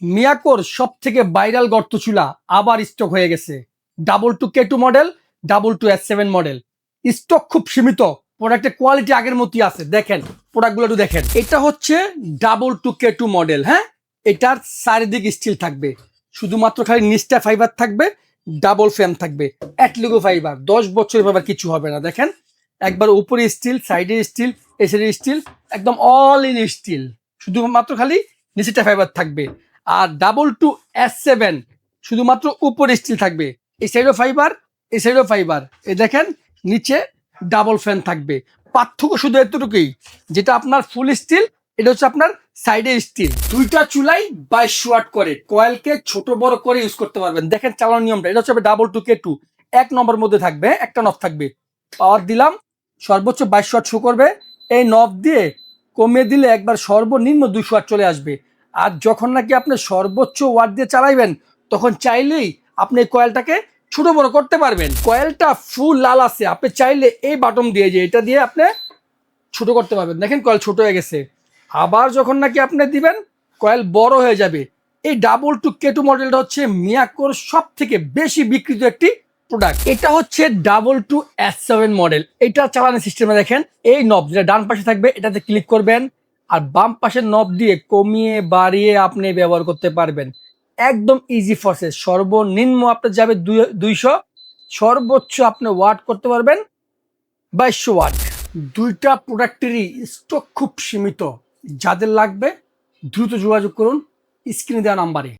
মিয়াকোর সব থেকে ভাইরাল গর্ত চুলা আবার স্টক হয়ে গেছে। K2 model, S7 model. Stock খুব সীমিত, প্রোডাক্টের কোয়ালিটি আগের মতোই আছে। দেখেন প্রোডাক্টগুলো একটু দেখেন। এটা হচ্ছে K2 মডেল। হ্যাঁ, এটার চারিদিক স্টিল থাকবে, শুধুমাত্র খালি নিচটা ফাইবার থাকবে, ডাবল ফ্রেম থাকবে, অ্যাটলিগো ফাইবার, 10 বছর ফাইবার, কিছু হবে না। দেখেন একবার উপরে স্টিল, সাইডে স্টিল, এসের স্টিল, একদম অল ইন স্টিল, শুধুমাত্র খালি নিচেটা ফাইবার থাকবে। আর S7 শুধুমাত্র উপরে স্টিল থাকবে, এই সাইডও ফাইবার, এই সাইডও ফাইবার। এই দেখেন নিচে ডাবল ফ্যান থাকবে। পার্থক্য শুধু এতটুকুই, যেটা আপনার ফুল স্টিল, এটা হচ্ছে আপনার সাইডে স্টিল। দুইটা চুলাই 22 ওয়াট করে, কয়েলকে ছোট বড় করে ইউজ করতে পারবেন। দেখেন চালানোর নিয়মটা, এটা হচ্ছে K2 এক নম্বর মধ্যে থাকবে, একটা নব থাকবে। পাওয়ার দিলাম, সর্বোচ্চ 22 ওয়াট শো করবে। এই নব দিয়ে কমিয়ে দিলে একবার সর্বনিম্ন 200 ওয়াট চলে আসবে। আর যখন নাকি আপনি সর্বোচ্চ ওয়াট দিয়ে চালাইবেন, তখন চাইলেই আপনি এই কয়েলটাকে ছোট বড় করতে পারবেন। কয়েলটা ফুল লাল আছে, আপনি চাইলে এই বাটন দিয়ে, যে এটা দিয়ে আপনি ছোট করতে পারবেন। দেখেন কয়েল ছোট হয়ে গেছে। আবার যখন নাকি আপনি দিবেন, কয়েল বড় হয়ে যাবে। এই K2 মডেলটা হচ্ছে মিয়াকোর সব থেকে বেশি বিক্রিত একটি প্রোডাক্ট। এটা হচ্ছে S7 মডেল। এটা চালানোর সিস্টেমে দেখেন, এই নব যেটা ডান পাশে থাকবে, এটাতে ক্লিক করবেন, আর বাম পাশের নব দিয়ে কমিয়ে বাড়িয়ে আপনি ব্যবহার করতে পারবেন। একদম ইজি প্রসেস। সর্বনিম্ন আপনার যাবে 200, সর্বোচ্চ আপনি ওয়াট করতে পারবেন 2200 ওয়াট। দুইটা প্রোডাক্টেরই স্টক খুব সীমিত। যাদের লাগবে দ্রুত যোগাযোগ করুন স্ক্রিনে দেওয়া নাম্বারে।